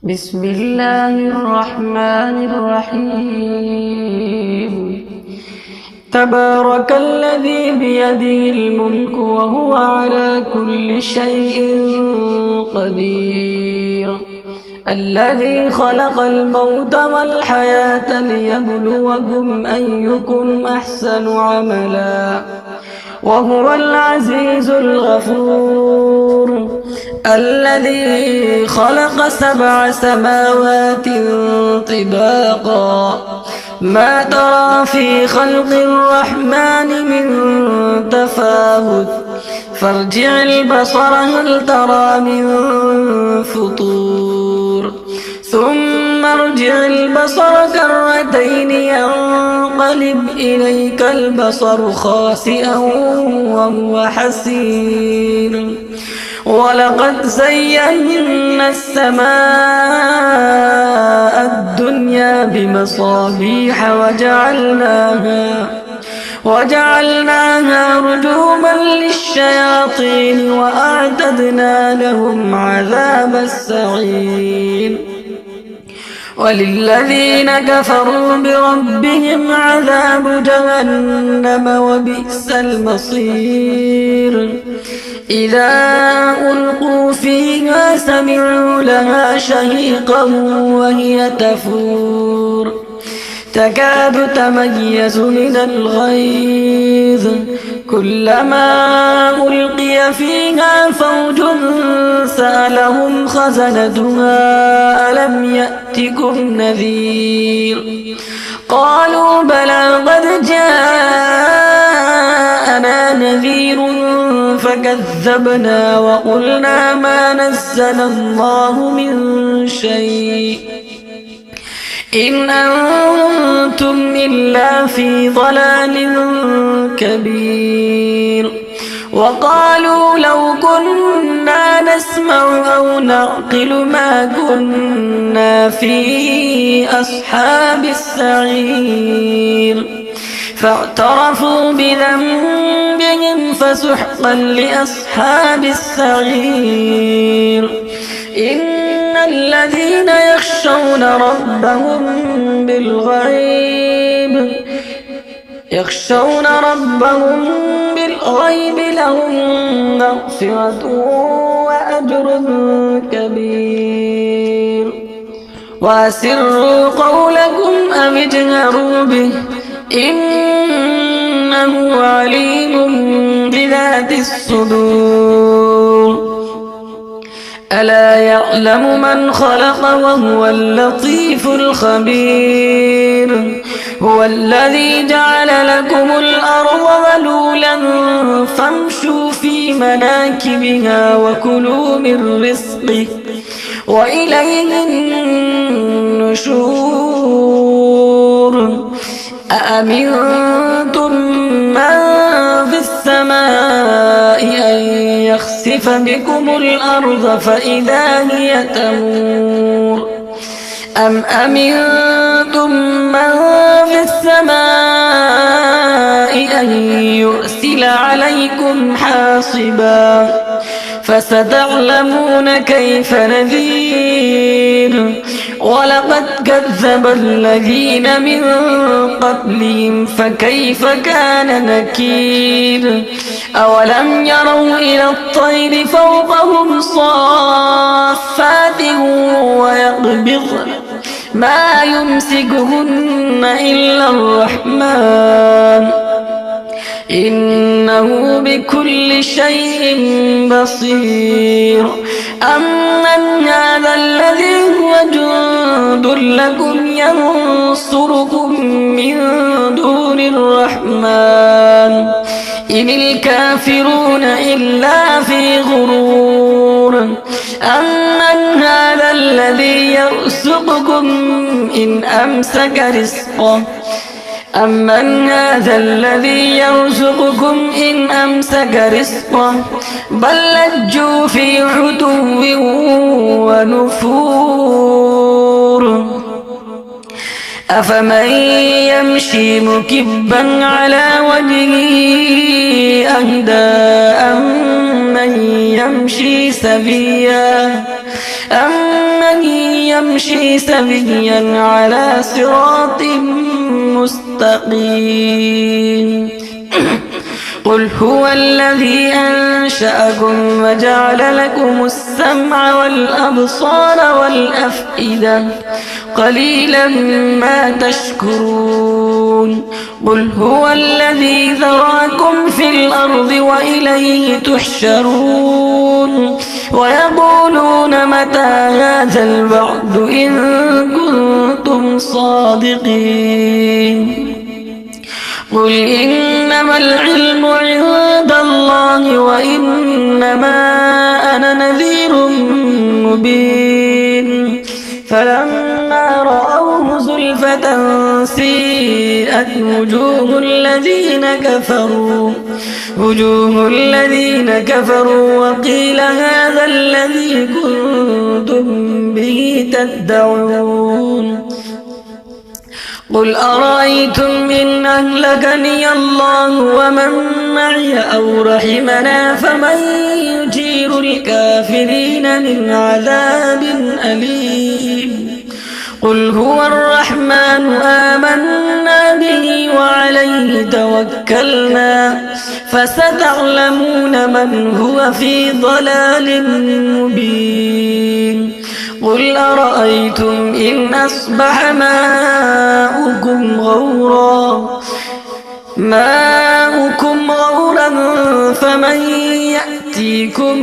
بسم الله الرحمن الرحيم. تبارك الذي بيده الملك وهو على كل شيء قدير. الذي خلق الموت والحياة ليبلوكم أيكم أحسن عملا وهو العزيز الغفور. الذي خلق 7 سماوات طباقا ما ترى في خلق الرحمن من تفاوت فارجع البصر هل ترى من فطور ثم ارجع البصر كرتين ينقلب إليك البصر خاسئا وهو حسير. ولقد زينا السماء الدنيا بمصابيح وجعلناها رجوما للشياطين وأعتدنا لهم عذاب السعير. وللذين كفروا بربهم عذاب جهنم وبئس المصير. إذا ألقوا فيها سمعوا لها شهيقا وهي تفور تكاد تميز من الغيظ كلما ألقي فيها فوج سألهم خزنتها ألم يأتكم نذير قالوا بلى قد جاءنا نذير فكذبنا وقلنا ما نزل الله من شيء إن أنتم إلا في ضلال كبير. وقالوا لو كنا نسمع أو نعقل ما كنا في أصحاب السعير فاعترفوا بذنبهم فسحقا لأصحاب السعير. إن الذين يخشون ربهم بالغيب لهم مغفرة وأجر كبير. وأسروا قولكم أو اجهروا به إنه عليم بذات الصدور. ألا يعلم من خلق وهو اللطيف الخبير. هو الذي جعل لكم الأرض ذلولا فامشوا في مناكبها وكلوا من رزقه وإليه النشور. أأمنتم من في السماء أن يخسف بكم الأرض فإذا هي تمور أم أمنتم من في السماء أن يرسل عليكم حاصبا فستعلمون كيف نذير. ولقد كذب الذين من قبلهم فكيف كان نكير. أولم يروا إلى الطير فوقهم صافات ويقبضن ما يمسكهن إلا الرحمن إنه بكل شيء بصير. أمن هذا الذي هو جند لكم ينصركم من دون الرحمن إن الكافرون إلا في غرور. أمن هذا الذي يرزقكم إن أمسك رزقه أمن هذا الذي يرزقكم إن أمسك رزقه بل لجوا في عتو ونفور. أفمن يمشي مكبا على وجهه أهدى أمن يمشي سويا أمن يمشي سويا على صراط مستقيم قل هو الذي أنشأكم وجعل لكم السمع والأبصار والأفئدة قليلا ما تشكرون قل هو الذي ذراكم في الأرض وإليه تحشرون ويقولون متى هذا الوعد إن كنتم صادقين قل إنما العلم عند الله وإنما أنا نذير مبين فلما رأوه زلفة سيئت وجوه الذين كفروا وقيل هذا الذي كنتم به تدعون قل أرأيتم إن أهلكني الله ومن معي أو رحمنا فمن يجير الكافرين من عذاب أليم قل هو الرحمن آمنا به وعليه توكلنا فستعلمون من هو في ضلال مبين قل أرأيتم إن أصبح ماؤكم غورا فمن يأتيكم